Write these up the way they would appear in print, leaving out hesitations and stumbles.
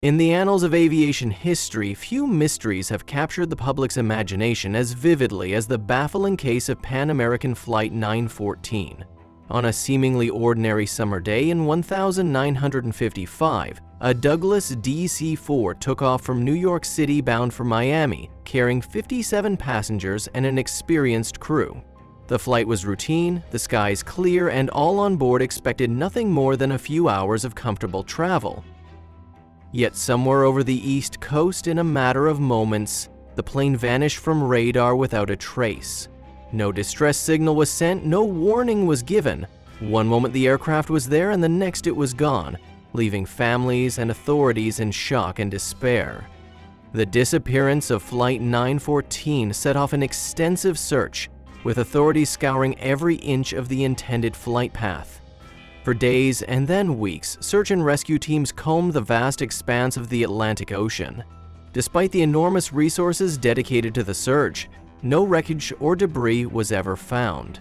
In the annals of aviation history, few mysteries have captured the public's imagination as vividly as the baffling case of Pan American Flight 914. On a seemingly ordinary summer day in 1955, a Douglas DC-4 took off from New York City bound for Miami, carrying 57 passengers and an experienced crew. The flight was routine, the skies clear, and all on board expected nothing more than a few hours of comfortable travel. Yet somewhere over the East Coast, in a matter of moments, the plane vanished from radar without a trace. No distress signal was sent, no warning was given. One moment the aircraft was there and the next it was gone, leaving families and authorities in shock and despair. The disappearance of Flight 914 set off an extensive search, with authorities scouring every inch of the intended flight path. For days and then weeks, search and rescue teams combed the vast expanse of the Atlantic Ocean. Despite the enormous resources dedicated to the search, no wreckage or debris was ever found.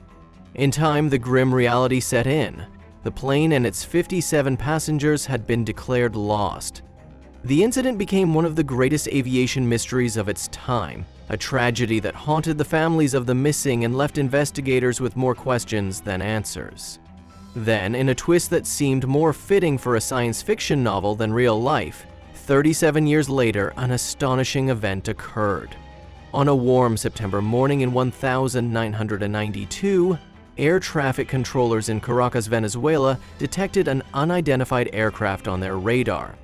In time, the grim reality set in. The plane and its 57 passengers had been declared lost. The incident became one of the greatest aviation mysteries of its time, a tragedy that haunted the families of the missing and left investigators with more questions than answers. Then, in a twist that seemed more fitting for a science fiction novel than real life, 37 years later, an astonishing event occurred. On a warm September morning in 1992, air traffic controllers in Caracas, Venezuela, detected an unidentified aircraft on their radar.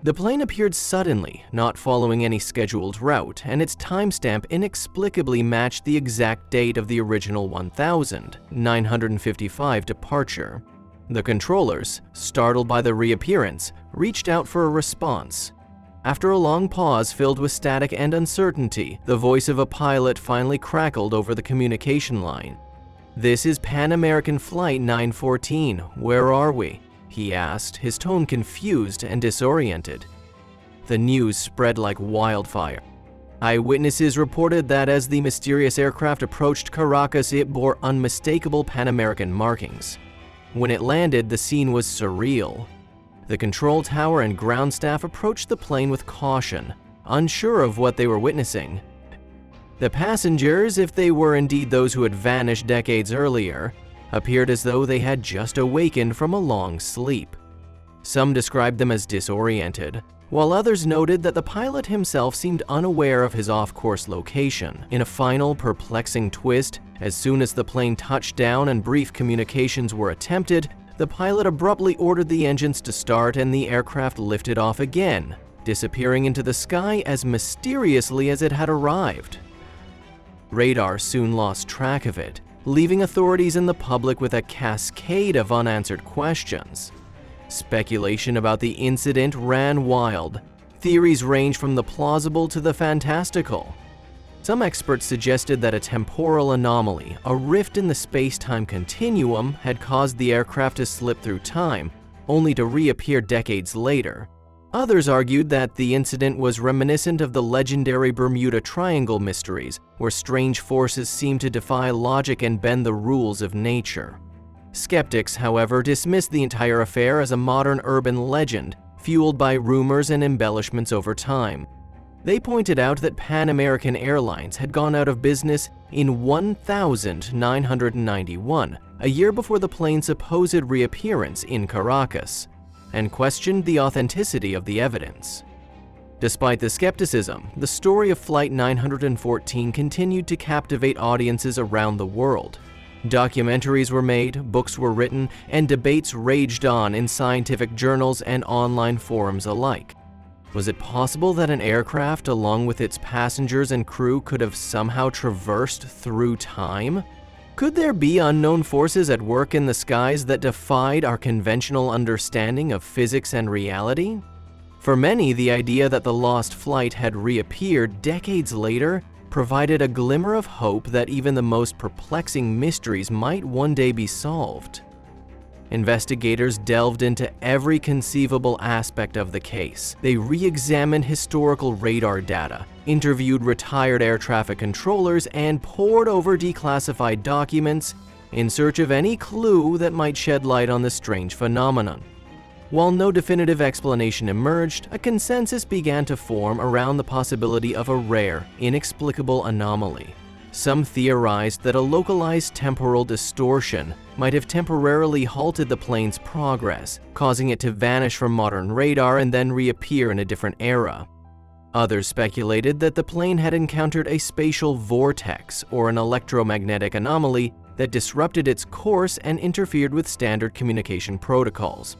The plane appeared suddenly, not following any scheduled route, and its timestamp inexplicably matched the exact date of the original 1955 departure. The controllers, startled by the reappearance, reached out for a response. After a long pause filled with static and uncertainty, the voice of a pilot finally crackled over the communication line. "This is Pan American Flight 914. Where are we?" he asked, his tone confused and disoriented. The news spread like wildfire. Eyewitnesses reported that as the mysterious aircraft approached Caracas, it bore unmistakable Pan American markings. When it landed, the scene was surreal. The control tower and ground staff approached the plane with caution, unsure of what they were witnessing. The passengers, if they were indeed those who had vanished decades earlier, appeared as though they had just awakened from a long sleep. Some described them as disoriented, while others noted that the pilot himself seemed unaware of his off-course location. In a final, perplexing twist, as soon as the plane touched down and brief communications were attempted, the pilot abruptly ordered the engines to start and the aircraft lifted off again, disappearing into the sky as mysteriously as it had arrived. Radar soon lost track of it, leaving authorities and the public with a cascade of unanswered questions. Speculation about the incident ran wild. Theories ranged from the plausible to the fantastical. Some experts suggested that a temporal anomaly, a rift in the space-time continuum, had caused the aircraft to slip through time, only to reappear decades later. Others argued that the incident was reminiscent of the legendary Bermuda Triangle mysteries, where strange forces seem to defy logic and bend the rules of nature. Skeptics, however, dismissed the entire affair as a modern urban legend, fueled by rumors and embellishments over time. They pointed out that Pan American Airlines had gone out of business in 1991, a year before the plane's supposed reappearance in Caracas, and questioned the authenticity of the evidence. Despite the skepticism, the story of Flight 914 continued to captivate audiences around the world. Documentaries were made, books were written, and debates raged on in scientific journals and online forums alike. Was it possible that an aircraft, along with its passengers and crew, could have somehow traversed through time? Could there be unknown forces at work in the skies that defied our conventional understanding of physics and reality? For many, the idea that the lost flight had reappeared decades later provided a glimmer of hope that even the most perplexing mysteries might one day be solved. Investigators delved into every conceivable aspect of the case. They re-examined historical radar data, interviewed retired air traffic controllers, and pored over declassified documents in search of any clue that might shed light on the strange phenomenon. While no definitive explanation emerged, a consensus began to form around the possibility of a rare, inexplicable anomaly. Some theorized that a localized temporal distortion might have temporarily halted the plane's progress, causing it to vanish from modern radar and then reappear in a different era. Others speculated that the plane had encountered a spatial vortex or an electromagnetic anomaly that disrupted its course and interfered with standard communication protocols.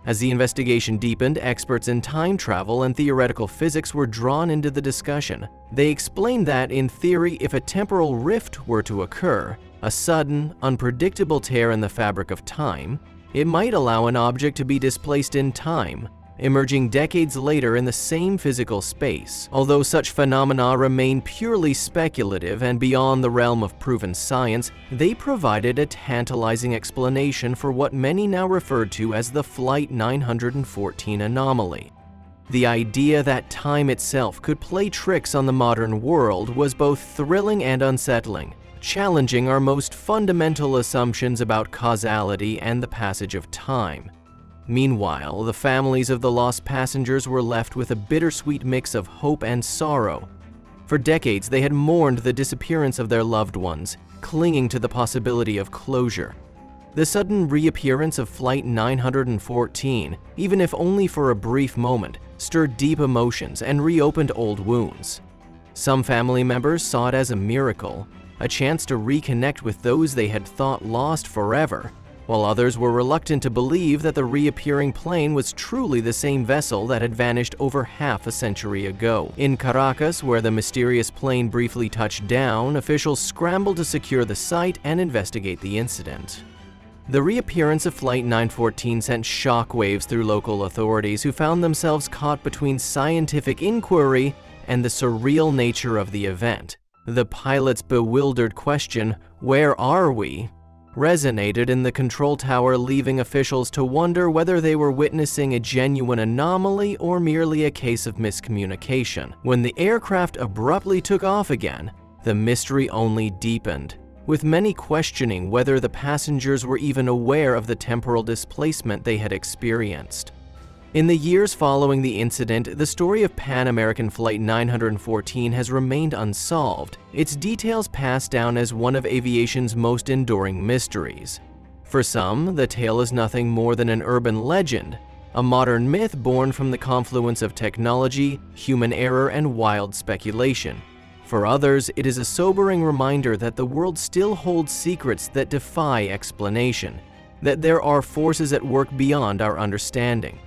As the investigation deepened, experts in time travel and theoretical physics were drawn into the discussion. They explained that, in theory, if a temporal rift were to occur, a sudden, unpredictable tear in the fabric of time, it might allow an object to be displaced in time, emerging decades later in the same physical space. Although such phenomena remain purely speculative and beyond the realm of proven science, they provided a tantalizing explanation for what many now refer to as the Flight 914 anomaly. The idea that time itself could play tricks on the modern world was both thrilling and unsettling, challenging our most fundamental assumptions about causality and the passage of time. Meanwhile, the families of the lost passengers were left with a bittersweet mix of hope and sorrow. For decades, they had mourned the disappearance of their loved ones, clinging to the possibility of closure. The sudden reappearance of Flight 914, even if only for a brief moment, stirred deep emotions and reopened old wounds. Some family members saw it as a miracle, a chance to reconnect with those they had thought lost forever, while others were reluctant to believe that the reappearing plane was truly the same vessel that had vanished over half a century ago. In Caracas, where the mysterious plane briefly touched down, officials scrambled to secure the site and investigate the incident. The reappearance of Flight 914 sent shockwaves through local authorities, who found themselves caught between scientific inquiry and the surreal nature of the event. The pilot's bewildered question, "Where are we?" resonated in the control tower, leaving officials to wonder whether they were witnessing a genuine anomaly or merely a case of miscommunication. When the aircraft abruptly took off again, the mystery only deepened, with many questioning whether the passengers were even aware of the temporal displacement they had experienced. In the years following the incident, the story of Pan American Flight 914 has remained unsolved, its details passed down as one of aviation's most enduring mysteries. For some, the tale is nothing more than an urban legend, a modern myth born from the confluence of technology, human error, and wild speculation. For others, it is a sobering reminder that the world still holds secrets that defy explanation, that there are forces at work beyond our understanding.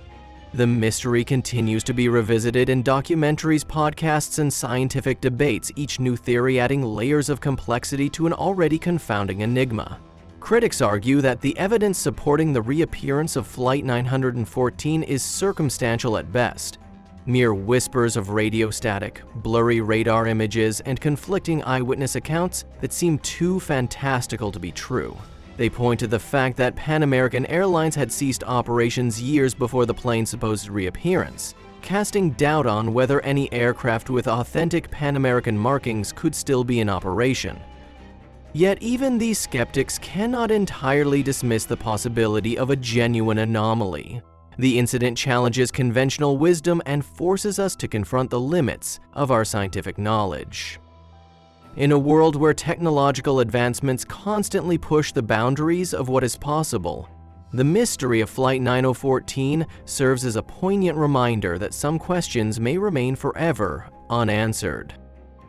The mystery continues to be revisited in documentaries, podcasts, and scientific debates, each new theory adding layers of complexity to an already confounding enigma. Critics argue that the evidence supporting the reappearance of Flight 914 is circumstantial at best. Mere whispers of radio static, blurry radar images, and conflicting eyewitness accounts that seem too fantastical to be true. They point to the fact that Pan American Airlines had ceased operations years before the plane's supposed reappearance, casting doubt on whether any aircraft with authentic Pan American markings could still be in operation. Yet even these skeptics cannot entirely dismiss the possibility of a genuine anomaly. The incident challenges conventional wisdom and forces us to confront the limits of our scientific knowledge. In a world where technological advancements constantly push the boundaries of what is possible, the mystery of Flight 914 serves as a poignant reminder that some questions may remain forever unanswered.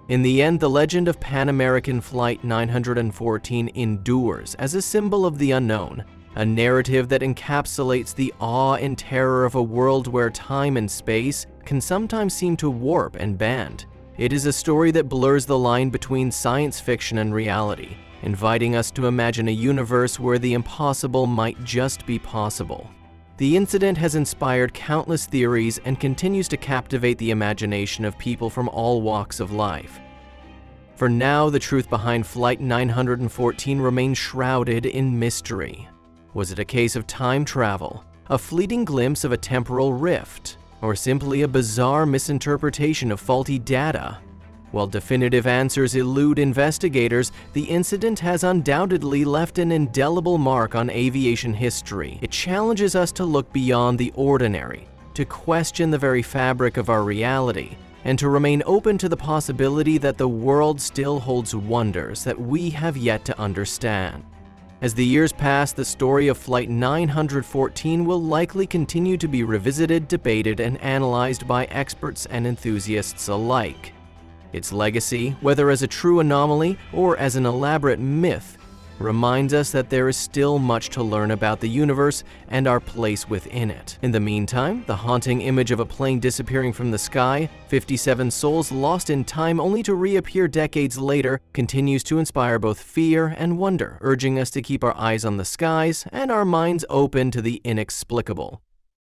In the end, the legend of Pan American Flight 914 endures as a symbol of the unknown, a narrative that encapsulates the awe and terror of a world where time and space can sometimes seem to warp and bend. It is a story that blurs the line between science fiction and reality, inviting us to imagine a universe where the impossible might just be possible. The incident has inspired countless theories and continues to captivate the imagination of people from all walks of life. For now, the truth behind Flight 914 remains shrouded in mystery. Was it a case of time travel, a fleeting glimpse of a temporal rift, or simply a bizarre misinterpretation of faulty data? While definitive answers elude investigators, the incident has undoubtedly left an indelible mark on aviation history. It challenges us to look beyond the ordinary, to question the very fabric of our reality, and to remain open to the possibility that the world still holds wonders that we have yet to understand. As the years pass, the story of Flight 914 will likely continue to be revisited, debated, and analyzed by experts and enthusiasts alike. Its legacy, whether as a true anomaly or as an elaborate myth, reminds us that there is still much to learn about the universe and our place within it. In the meantime, the haunting image of a plane disappearing from the sky, 57 souls lost in time only to reappear decades later, continues to inspire both fear and wonder, urging us to keep our eyes on the skies and our minds open to the inexplicable.